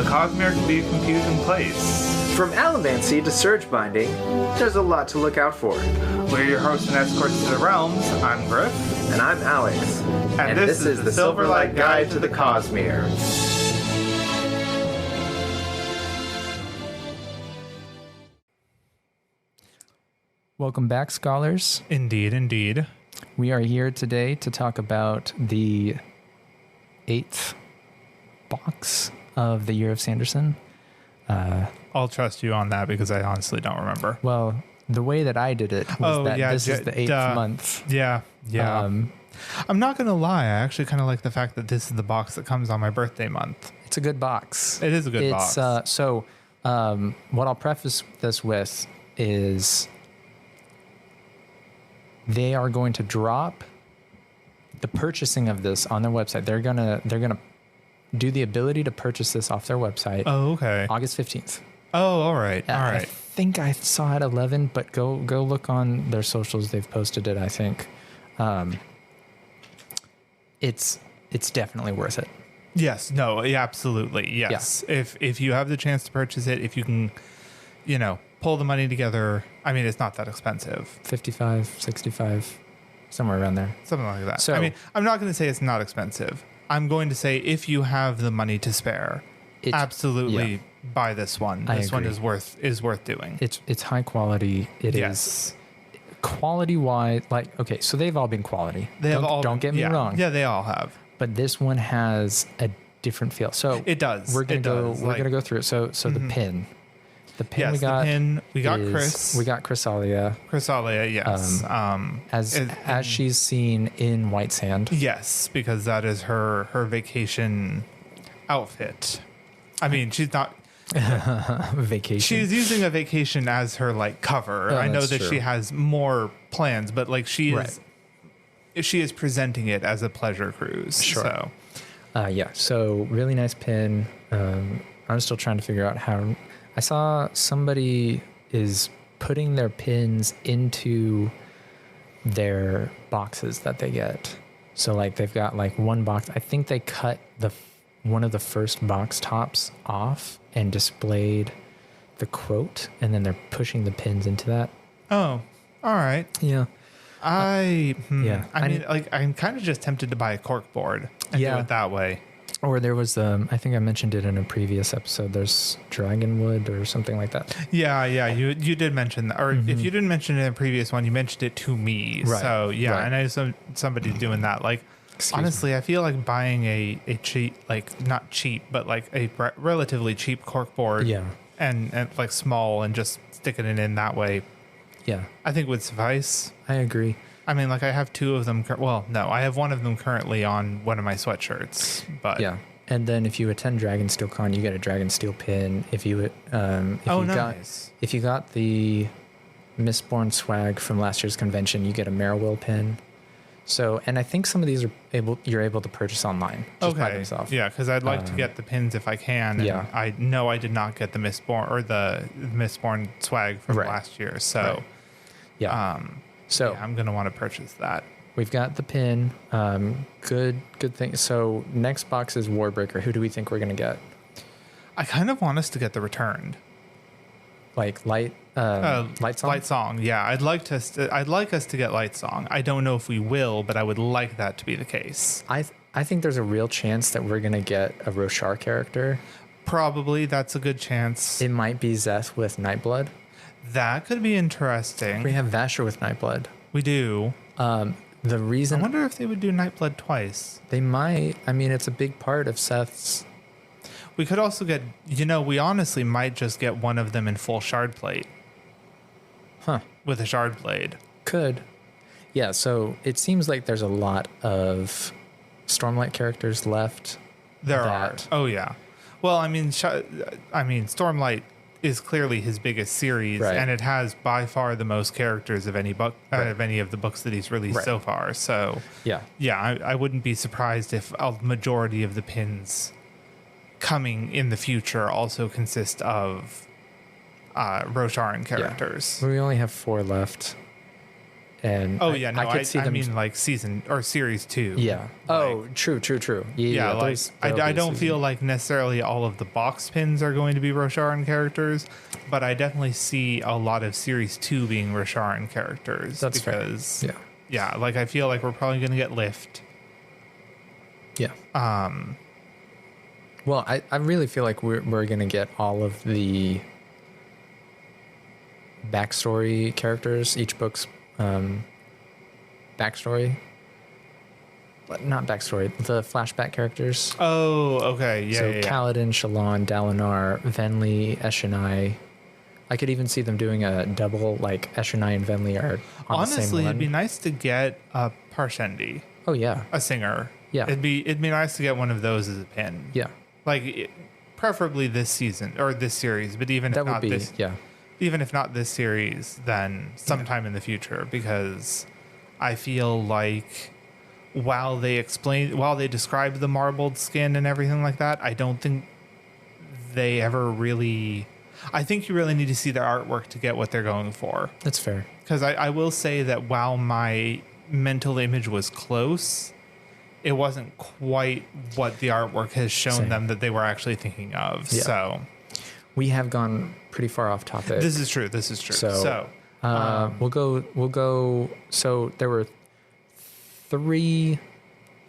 Cosmere can be a confusing place. From allomancy to surge binding, there's a lot to look out for. We're your hosts and escorts to the realms. I'm Griff. And I'm Alex. And this is the Silverlight Guide to the Cosmere. Welcome back, scholars. Indeed, indeed. We are here today to talk about the 8th box of the Year of Sanderson. I'll trust you on that because I honestly don't remember. Well, the way that I did it was this is the 8th month. Yeah. I'm not going to lie. I actually kind of like the fact that this is the box that comes on my birthday month. It's a good box. It is a good box. What I'll preface this with is they are going to drop the purchasing of this on their website. They're gonna do the ability to purchase this off their website. Oh, okay. August 15th. Oh, all right. All right. I think I saw it 11, but go look on their socials. They've posted it, I think. It's definitely worth it. Yes. No, absolutely. Yes. Yeah. If you have the chance to purchase it, if you can, pull the money together. I mean, it's not that expensive. 55, 65, somewhere around there. Something like that. So, I mean, I'm not going to say it's not expensive. I'm going to say if you have the money to spare, absolutely buy this one. This one is worth doing. It's high quality. It is quality wise. Okay, so they've all been quality. Don't get me wrong. Yeah, they all have. But this one has a different feel. So it does. We're gonna go through it. So the pin. The pin we got Chris. We got Chrysalia. Yes. As she's seen in White Sand. Yes, because that is her vacation outfit. I mean, she's not vacation. She's using a vacation as her cover. I know that she has more plans, but she is presenting it as a pleasure cruise. Sure. So so really nice pin. I'm still trying to figure out how. I saw somebody is putting their pins into their boxes that they get. So they've got one box. I think they cut one of the first box tops off and displayed the quote, and then they're pushing the pins into that. Oh, all right. Yeah. I mean, I'm kind of just tempted to buy a cork board and do it that way. Or there was, I think I mentioned it in a previous episode. There's Dragonwood or something like that. Yeah. You did mention that, or if you didn't mention it in a previous one, you mentioned it to me. Right. So I know somebody's doing that. Honestly, I feel like buying a cheap, not cheap, but a relatively cheap corkboard. Yeah. And small and just sticking it in that way. Yeah. I think would suffice. I agree. I mean, I have two of them. I have one of them currently on one of my sweatshirts. But and then if you attend Dragonsteel Con, you get a Dragonsteel pin. If you nice. If you got the Mistborn swag from last year's convention, you get a Merrill pin. So, and I think some of these you're able to purchase online just by themselves. Yeah, because I'd like to get the pins if I can. And I know I did not get the Mistborn swag from last year. So, I'm going to want to purchase that. We've got the pin. Good thing. So next box is Warbreaker. Who do we think we're going to get? I kind of want us to get the Returned. Light Song? Light Song. Yeah, I'd like us to get Light Song. I don't know if we will, but I would like that to be the case. I think there's a real chance that we're going to get a Roshar character. Probably. That's a good chance. It might be Zeth with Nightblood. That could be interesting. We have Vasher with Nightblood. We do. The reason... I wonder if they would do Nightblood twice. They might. I mean, it's a big part of Seth's... We could also get... we honestly might just get one of them in full shard plate. Huh. With a shard blade. Could. Yeah, so it seems like there's a lot of Stormlight characters left. There are. Oh, yeah. Well, I mean, Stormlight is clearly his biggest series, and it has by far the most characters of any book of any of the books that he's released so far. So I wouldn't be surprised if a majority of the pins coming in the future also consist of Rosharan characters. We only have 4 left. And I mean like season or series 2. Yeah. True. Yeah. Like I don't feel like necessarily all of the box pins are going to be Rosharan characters, but I definitely see a lot of series 2 being Rosharan characters. That's because, fair. Yeah. Like I feel like we're probably going to get Lift. Yeah. Well, I really feel like we're going to get all of the backstory characters, each book's backstory. Not backstory, the flashback characters. Oh, okay. Yeah. So Kaladin, Shallan, Dalinar, Venli, Eshonai. I could even see them doing a double, like Eshonai and Venli are on the same Honestly, one. it'd be nice to get a Parshendi. Oh, yeah. A singer. Yeah. It'd be nice to get one of those as a pin. Yeah. Like, preferably this season or this series, but even if not this series, then sometime in the future, because I feel like while they describe the marbled skin and everything like that, I don't think they ever really. I think you really need to see their artwork to get what they're going for. That's fair. Because I will say that while my mental image was close, it wasn't quite what the artwork has shown them that they were actually thinking of. Yeah. So we have gone pretty far off topic. This is true. So we'll go. So there were 3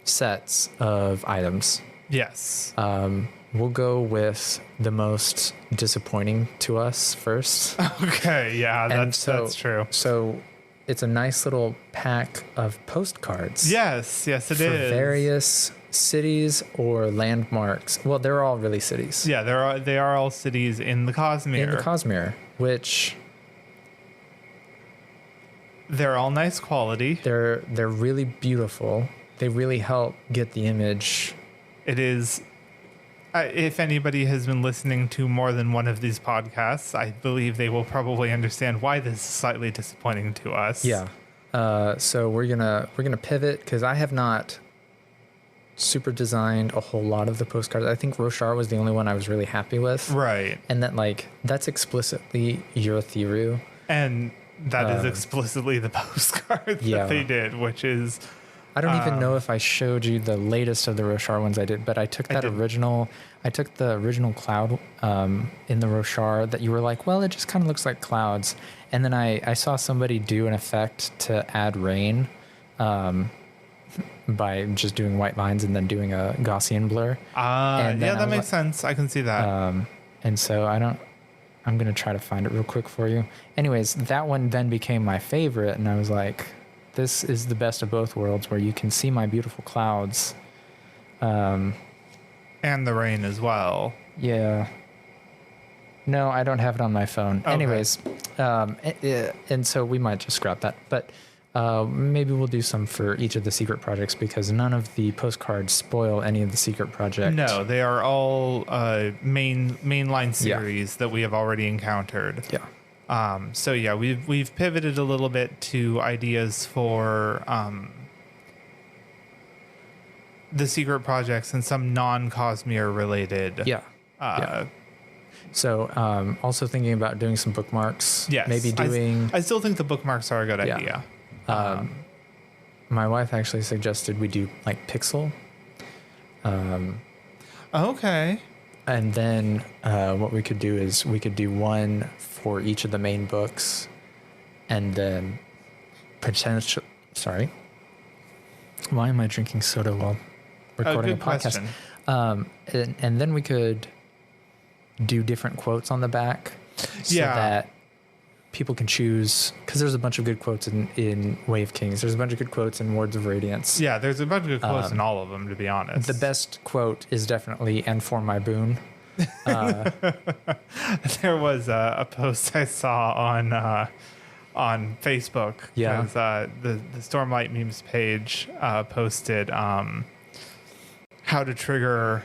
sets of items. Yes. We'll go with the most disappointing to us first. Okay. Yeah, that's true. So it's a nice little pack of postcards. Yes, it is. For various cities or landmarks. Well, they're all really cities. Yeah, they are all cities in the Cosmere. Which they're all nice quality. They're really beautiful. They really help get the image. It is. If anybody has been listening to more than one of these podcasts, I believe they will probably understand why this is slightly disappointing to us. Yeah. So we're gonna pivot, because I have not super designed a whole lot of the postcards. I think Roshar was the only one I was really happy with. Right. And that's explicitly Urithiru. And that is explicitly the postcard that they did, which is. I don't even know if I showed you the latest of the Roshar ones I did, but I took the original cloud in the Roshar that you were like, well, it just kind of looks like clouds. And then I saw somebody do an effect to add rain by just doing white lines and then doing a Gaussian blur. That makes sense. I can see that. And so I'm going to try to find it real quick for you. Anyways, that one then became my favorite, and I was like, this is the best of both worlds, where you can see my beautiful clouds. And the rain as well. Yeah. No, I don't have it on my phone. Okay. Anyways, and so we might just scrap that. But maybe we'll do some for each of the secret projects, because none of the postcards spoil any of the secret projects. No, they are all mainline series that we have already encountered. Yeah. So yeah, we've pivoted a little bit to ideas for the secret projects and some non-Cosmere related. Yeah. So also thinking about doing some bookmarks. Yes. Maybe doing. I still think the bookmarks are a good idea. My wife actually suggested we do like Pixel. Okay. And then what we could do is we could do one for each of the main books, and then potential. Sorry, why am I drinking soda while recording a podcast? And then we could do different quotes on the back, so that people can choose, because there's a bunch of good quotes in Way of Kings. There's a bunch of good quotes in Words of Radiance. Yeah, there's a bunch of good quotes in all of them, to be honest. The best quote is definitely "and for my boon." There was a post I saw on Facebook. Yeah. The Stormlight memes page posted how to trigger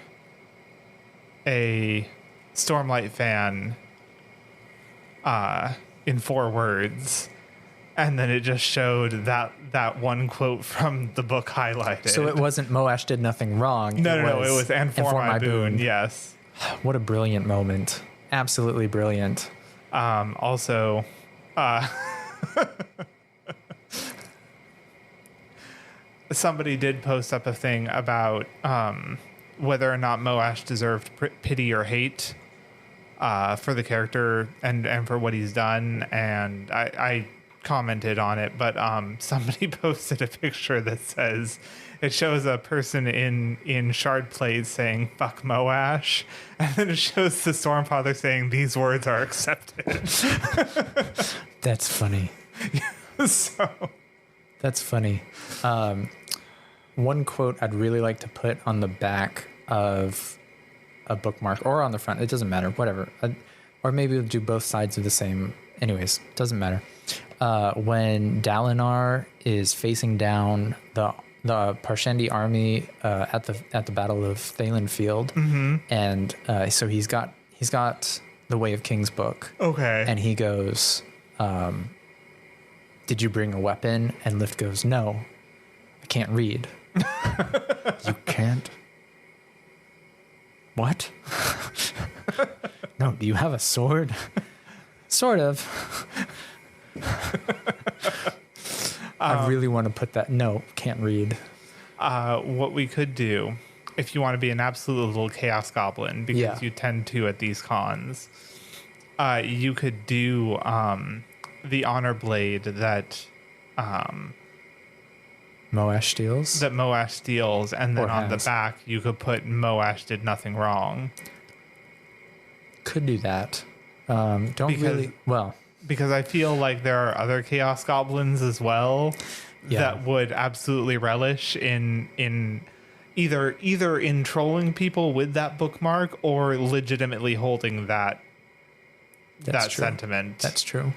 a Stormlight fan in 4 words, and then it just showed that one quote from the book highlighted. So it wasn't Moash did nothing wrong. No, it was and for my boon. Yes. What a brilliant moment. Absolutely brilliant. Also, somebody did post up a thing about whether or not Moash deserved pity or hate for the character and for what he's done, and I commented on it, but somebody posted a picture that says it shows a person in shard plates saying "fuck Moash," and then it shows the Stormfather saying these words are accepted. That's funny. So that's funny. One quote I'd really like to put on the back of a bookmark or on the front, it doesn't matter, whatever, or maybe we'll do both sides of the same. Anyways, doesn't matter. When Dalinar is facing down the Parshendi army at the Battle of Thalen Field, and so he's got the Way of Kings book. Okay. And he goes, "Did you bring a weapon?" And Lift goes, "No, I can't read." You can't? What? No, do you have a sword? Sort of. I really want to put that. No, can't read. What we could do, if you want to be an absolute little chaos goblin, because you tend to at these cons, you could do the honor blade that Moash steals? That Moash steals, and then on the back you could put Moash did nothing wrong. Could do that. Because I feel like there are other chaos goblins as well that would absolutely relish in either in trolling people with that bookmark or legitimately holding that sentiment. That's true.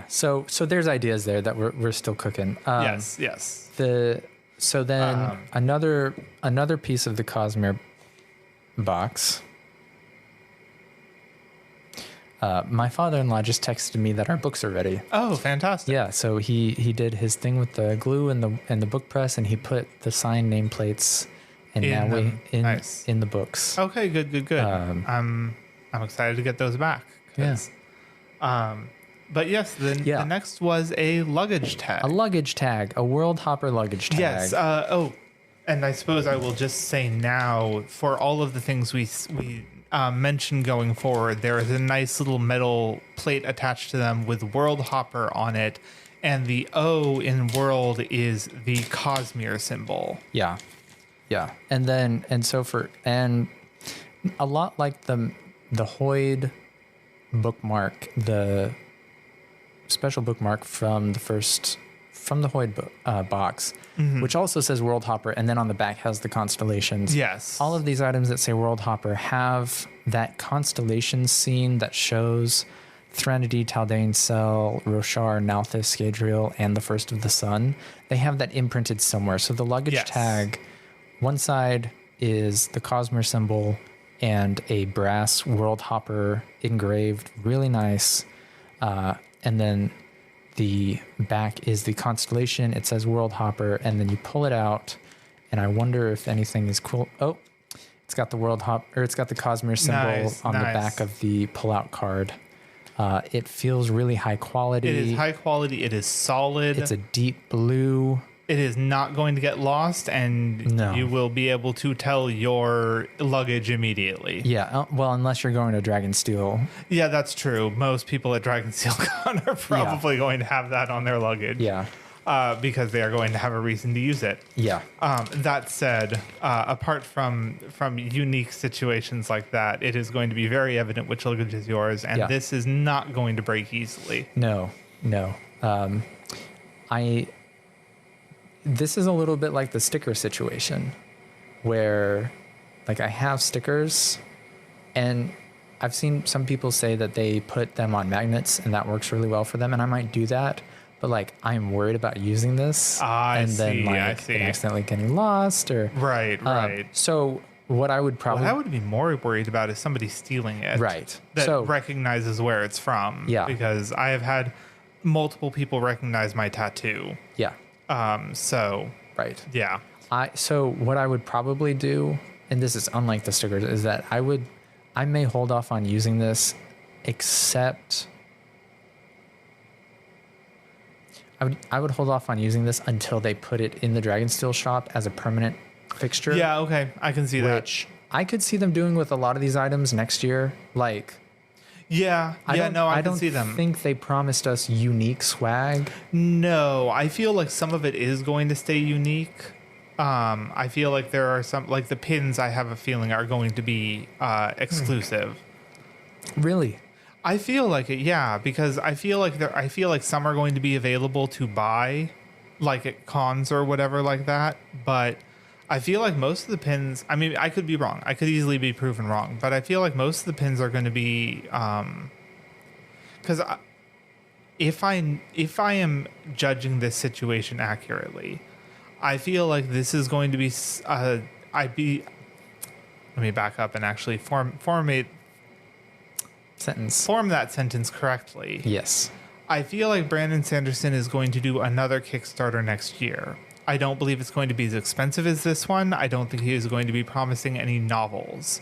So there's ideas there that we're still cooking. Yes. So then another piece of the Cosmere box. My father-in-law just texted me that our books are ready. Oh, fantastic! Yeah, so he did his thing with the glue and the book press, and he put the signed nameplates and in the books. Okay, good. I'm excited to get those back. But yes, the next was a luggage tag. A luggage tag, a World Hopper luggage tag. Yes. And I suppose I will just say now, for all of the things we mention going forward, there is a nice little metal plate attached to them with World Hopper on it, and the O in World is the Cosmere symbol. Yeah. And a lot like the Hoyd bookmark, the special bookmark from the Hoyd box, which also says World Hopper, and then on the back has the constellations. Yes. All of these items that say World Hopper have that constellation scene that shows Threnody, Taldane, Cell, Roshar, Nalthis, Scadrial, and the First of the Sun. They have that imprinted somewhere. So the luggage tag, one side is the Cosmere symbol and a brass World Hopper engraved, really nice. And then the back is the constellation. It says World Hopper, and then you pull it out, and I wonder if anything is cool. Oh, it's got the World Hopper, or it's got the Cosmere symbol on the back of the pull-out card. It feels really high quality. It is high quality. It is solid. It's a deep blue. It is not going to get lost, and you will be able to tell your luggage immediately. Yeah, well, unless you're going to Dragonsteel. Yeah, that's true. Most people at Dragonsteel Con are probably going to have that on their luggage. Yeah. Because they are going to have a reason to use it. Yeah. That said, apart from unique situations like that, it is going to be very evident which luggage is yours, and this is not going to break easily. No. This is a little bit like the sticker situation, where, like, I have stickers, and I've seen some people say that they put them on magnets, and that works really well for them, and I might do that. But, like, I'm worried about using this then it accidentally getting lost or right. So what I would probably I would be more worried about is somebody stealing it, right? That recognizes where it's from, because I have had multiple people recognize my tattoo, So what I would probably do, and this is unlike the stickers, is that I may hold off on using this, except I would hold off on using this until they put it in the Dragonsteel shop as a permanent fixture. Yeah, okay. I can see that. Which I could see them doing with a lot of these items next year. Like, I can see them. I don't think they promised us unique swag. No, I feel like some of it is going to stay unique. I feel like there are some, like the pins, I have a feeling are going to be exclusive. Really? I feel like it, yeah, because I feel like some are going to be available to buy, like at cons or whatever like that. But I feel like most of the pins, I mean, I could be wrong. I could easily be proven wrong, but I feel like most of the pins are going to be, because if I am judging this situation accurately, I feel like this is going to be, let me back up and actually form that sentence correctly. Yes. I feel like Brandon Sanderson is going to do another Kickstarter next year. I don't believe it's going to be as expensive as this one. I don't think he is going to be promising any novels.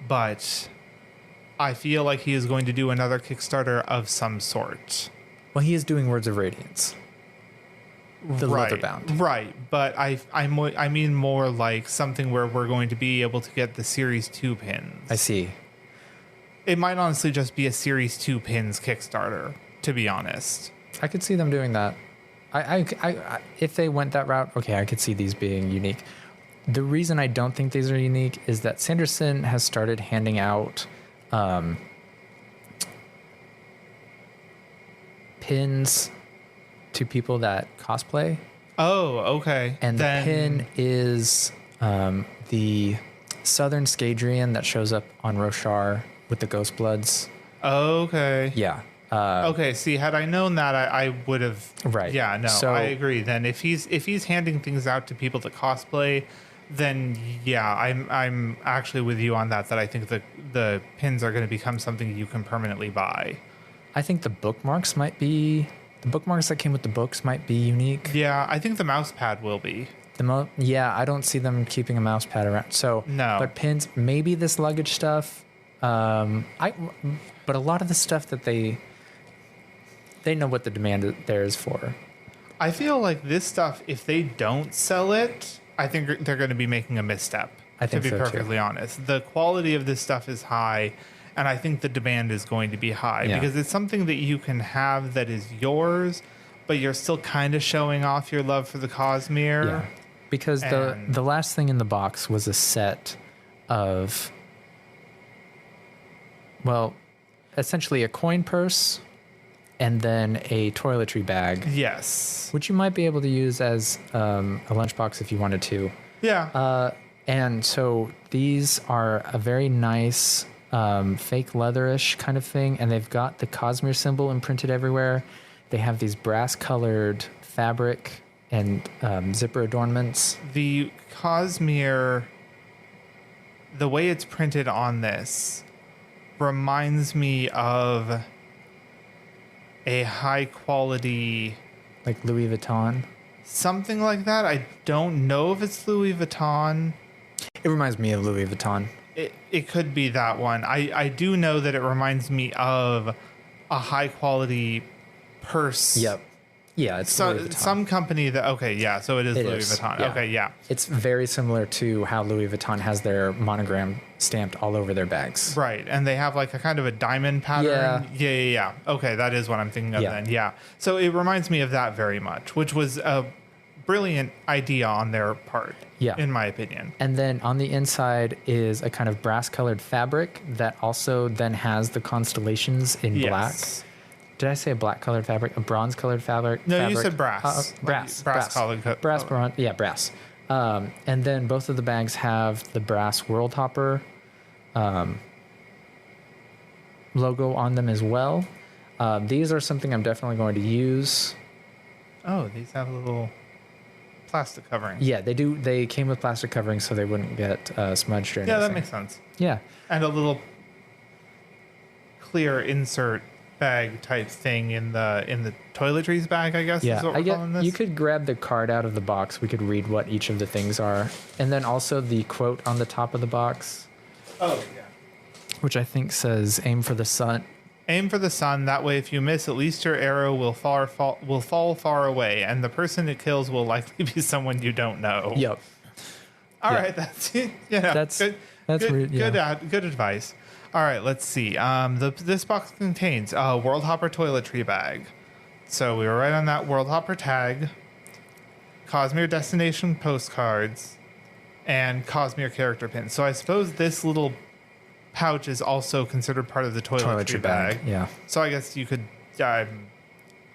But I feel like he is going to do another Kickstarter of some sort. Well, he is doing Words of Radiance. The leatherbound. Right. But I mean more like something where we're going to be able to get the Series 2 pins. I see. It might honestly just be a Series 2 pins Kickstarter, to be honest. I could see them doing that. I if they went that route, okay, I could see these being unique. The reason I don't think these are unique is that Sanderson has started handing out pins to people that cosplay. Oh, okay. And the pin is the Southern Scadrian that shows up on Roshar with the Ghost Bloods. Okay. Yeah. Okay. See, had I known that, I would have. Right. Yeah. No, so, I agree. Then if he's handing things out to people that cosplay, then yeah, I'm actually with you on that. That I think the pins are going to become something you can permanently buy. I think the bookmarks that came with the books might be unique. Yeah, I think the mouse pad will be. I don't see them keeping a mouse pad around. So no. But pins, maybe this luggage stuff. But a lot of the stuff that they know what the demand there is for. I feel like this stuff, if they don't sell it, I think they're going to be making a misstep. I think to be so perfectly too. honest, the quality of this stuff is high, and I think the demand is going to be high because it's something that you can have that is yours, but you're still kind of showing off your love for the Cosmere. Yeah, because the last thing in the box was a set of, well, essentially a coin purse and then a toiletry bag. Yes. Which you might be able to use as a lunchbox if you wanted to. Yeah. And so these are a very nice fake leatherish kind of thing, and they've got the Cosmere symbol imprinted everywhere. They have these brass-colored fabric and zipper adornments. The Cosmere, the way it's printed on this, reminds me of a high-quality... Like Louis Vuitton? Something like that. I don't know if it's Louis Vuitton. It reminds me of Louis Vuitton. It could be that one. I do know that it reminds me of a high-quality purse. Yep. Yeah, it's Louis Vuitton. Some company that... Okay, yeah, so it is Louis Vuitton. Yeah. Okay, yeah. It's very similar to how Louis Vuitton has their monogram stamped all over their bags. Right, and they have like a kind of a diamond pattern. Yeah. Okay, that is what I'm thinking of then. Yeah. So it reminds me of that very much, which was a brilliant idea on their part, in my opinion. And then on the inside is a kind of brass-colored fabric that also then has the constellations in black. Did I say a black-colored fabric? A bronze-colored fabric? No, you said brass. Brass. Brass-colored. Brass, bronze. Yeah, brass. And then both of the bags have the brass World Hopper logo on them as well. These are something I'm definitely going to use. Oh, these have a little plastic covering. Yeah, they do. They came with plastic covering so they wouldn't get smudged or anything. Yeah, that makes sense. Yeah. And a little clear insert bag type thing in the toiletries bag, I guess. Yeah, is what we're calling this. You could grab the card out of the box. We could read what each of the things are, and then also the quote on the top of the box. Oh yeah. Which I think says "Aim for the sun." Aim for the sun. That way, if you miss, at least your arrow will fall far away, and the person it kills will likely be someone you don't know. Yep. All right, that's good. Good advice. All right, let's see. This box contains a World Hopper toiletry bag. So we were right on that World Hopper tag, Cosmere destination postcards, and Cosmere character pins. So I suppose this little pouch is also considered part of the toiletry bag. Yeah. So I guess you could.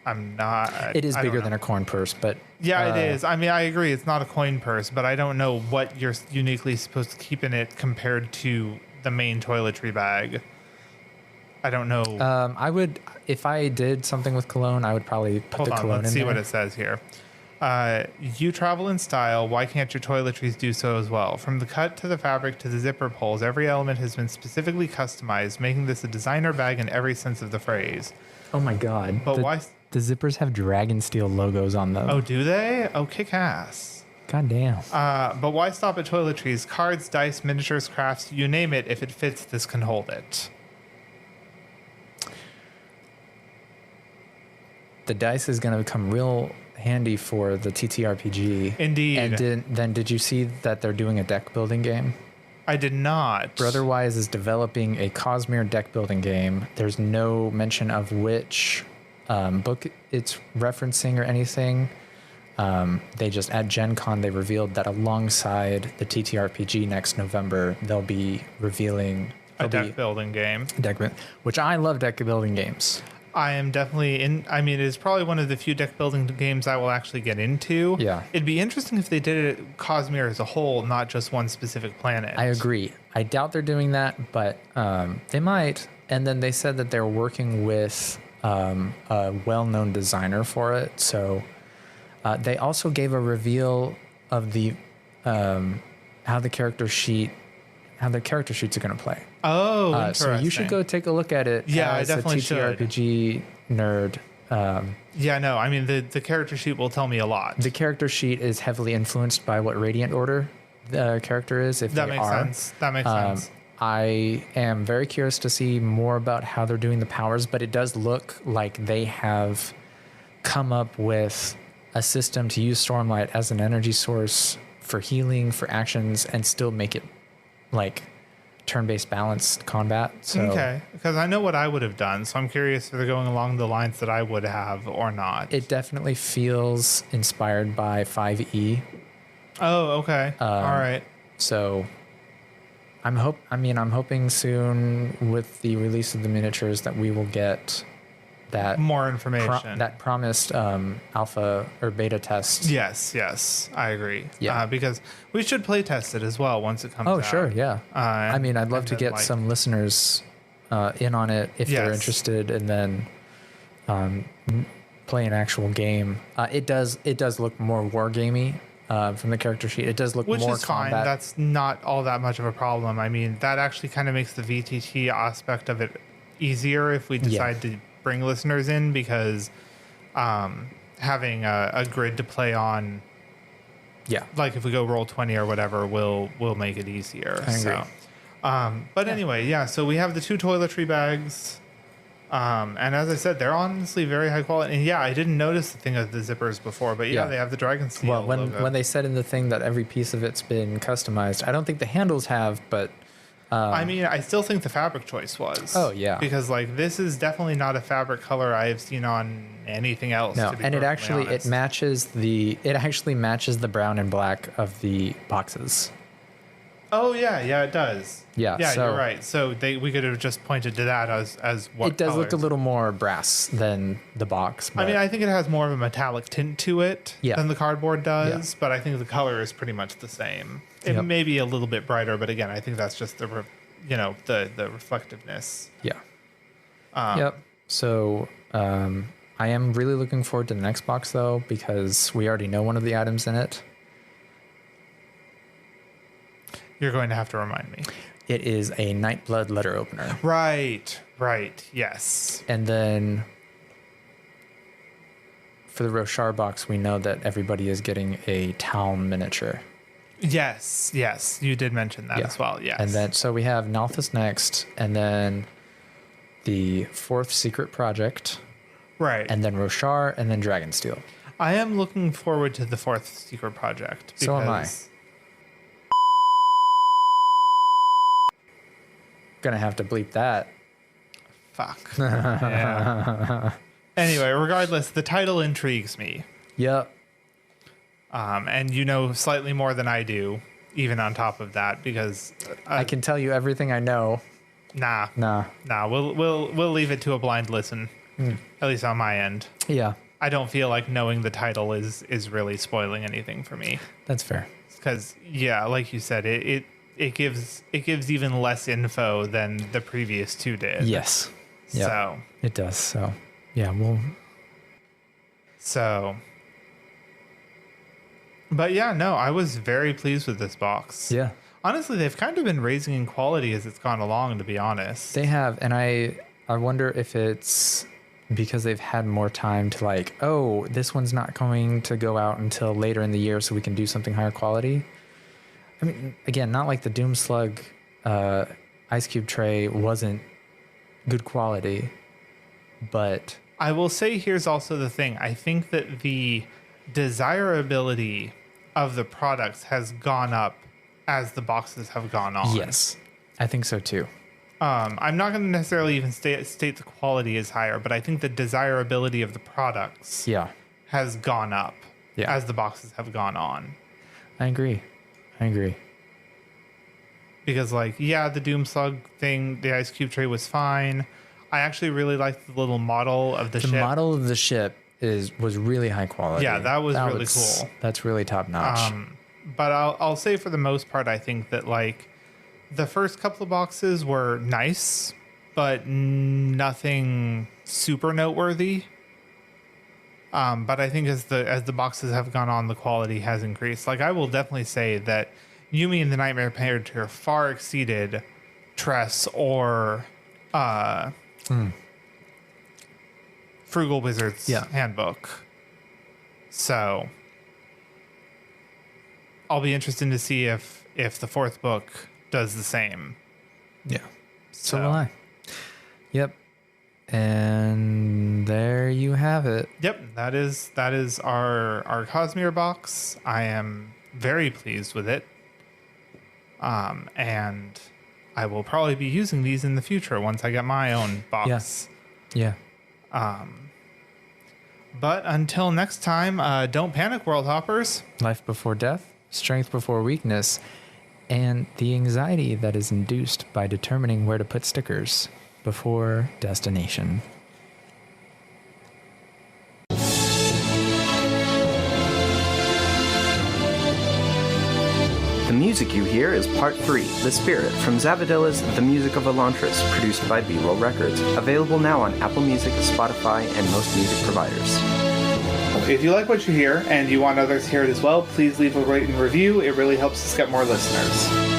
I'm not. It is bigger than a coin purse, but yeah, it is. I mean, I agree. It's not a coin purse, but I don't know what you're uniquely supposed to keep in it compared to the main toiletry bag. I don't know. I would, if I did something with cologne, I would probably put the cologne in there. Let's see what it says here. You travel in style. Why can't your toiletries do so as well? From the cut to the fabric to the zipper pulls, every element has been specifically customized, making this a designer bag in every sense of the phrase. Oh my God. But why? The zippers have Dragon Steel logos on them. Oh, do they? Oh, kick ass. God damn. But why stop at toiletries? Cards, dice, miniatures, crafts, you name it. If it fits, this can hold it. The dice is going to become real handy for the TTRPG. Indeed. And then did you see that they're doing a deck building game? I did not. Brotherwise is developing a Cosmere deck building game. There's no mention of which book it's referencing or anything. They just, at Gen Con, they revealed that alongside the TTRPG next November, they'll be revealing a deck building game. Which I love deck building games. I am definitely in. I mean, it's probably one of the few deck building games I will actually get into. Yeah. It'd be interesting if they did it Cosmere as a whole, not just one specific planet. I agree. I doubt they're doing that, but they might. And then they said that they're working with a well-known designer for it. So they also gave a reveal of the how the character sheets are going to play. Oh, interesting. So you should go take a look at it. Yeah, as I definitely a TTRPG nerd. Yeah, no, I mean the character sheet will tell me a lot. The character sheet is heavily influenced by what Radiant Order the character is. That makes sense. That makes sense. I am very curious to see more about how they're doing the powers, but it does look like they have come up with a system to use Stormlight as an energy source for healing, for actions, and still make it like turn-based balanced combat. So, okay, because I know what I would have done, so I'm curious if they're going along the lines that I would have or not. It definitely feels inspired by 5e. Oh, okay. All right. So I'm hoping soon with the release of the miniatures that we will get that more information, that promised alpha or beta test. Yes, I agree. Yeah, because we should play test it as well once it comes out. Oh, sure, yeah. I mean, I'd love to get some listeners in on it if they're interested, and then play an actual game. It does look more wargamey from the character sheet. It does look more combat. Which is fine. That's not all that much of a problem. I mean, that actually kind of makes the VTT aspect of it easier if we decide to bring listeners in, because having a grid to play on, like if we go Roll20 or whatever, will make it easier. I agree. But anyway, so we have the 2 toiletry bags, and as I said, they're honestly very high quality. And I didn't notice the thing of the zippers before, but they have the Dragon Steel logo. When they said in the thing that every piece of it's been customized, I don't think the handles have, but I mean, I still think the fabric choice was. Oh, yeah. Because, like, this is definitely not a fabric color I have seen on anything else. No, and it actually matches the brown and black of the boxes. Oh, yeah, it does. Yeah, so, you're right. So we could have just pointed to that as what it does colors. Look a little more brass than the box. I mean, I think it has more of a metallic tint to it than the cardboard does, but I think the color is pretty much the same. It may be a little bit brighter, but again, I think that's just the reflectiveness. Yeah. So I am really looking forward to the next box, though, because we already know one of the items in it. You're going to have to remind me. It is a Nightblood letter opener. Right. Yes. And then for the Roshar box, we know that everybody is getting a Talm miniature. Yes. You did mention that as well. Yes. And then so we have Nalthus next, and then the fourth secret project, Right. and then Roshar, and then Dragonsteel. I am looking forward to the fourth secret project. So am I. Gonna have to bleep that. Fuck. Yeah. Anyway, regardless, the title intrigues me. Yep. And you know slightly more than I do, even on top of that, because I can tell you everything I know. Nah. We'll leave it to a blind listen, at least on my end. Yeah, I don't feel like knowing the title is really spoiling anything for me. that's fair. Because yeah, like you said, it gives even less info than the previous two did. Yes. Yep. So It does. So yeah, But yeah, no, I was very pleased with this box. yeah. Honestly, they've kind of been raising in quality as it's gone along, to be honest. They have, and I wonder if it's because they've had more time to like, oh, this one's not going to go out until later in the year, so we can do something higher quality. I mean, again, not like the Doom Slug Ice Cube tray wasn't good quality, but I will say here's also the thing. I think that the desirability of the products has gone up as the boxes have gone on. yes, I think so too. I'm not going to necessarily even state the quality is higher, but I think the desirability of the products has gone up as the boxes have gone on. I agree. Because, like, yeah, the Doom Slug thing, the Ice Cube tray was fine. I actually really liked the little model of the ship. The model of the ship was really high quality. Yeah, that was really cool. That's really top notch. But I'll say for the most part, I think that, like, the first couple of boxes were nice, but nothing super noteworthy. But I think as the boxes have gone on, the quality has increased. Like, I will definitely say that Yumi and the Nightmare Painter far exceeded Tress or Frugal Wizard's handbook. So I'll be interested to see if the fourth book does the same. Yeah. So will I. Yep. And there you have it. Yep, that is our Cosmere box. I am very pleased with it. And I will probably be using these in the future once I get my own box. Yeah. But until next time, don't panic, World Hoppers. Life before death, strength before weakness, and the anxiety that is induced by determining where to put stickers before destination. The music you hear is Part 3, The Spirit, from Zavadilla's The Music of Elantris, produced by B-Roll Records. Available now on Apple Music, Spotify, and most music providers. If you like what you hear and you want others to hear it as well, please leave a rate and review. It really helps us get more listeners.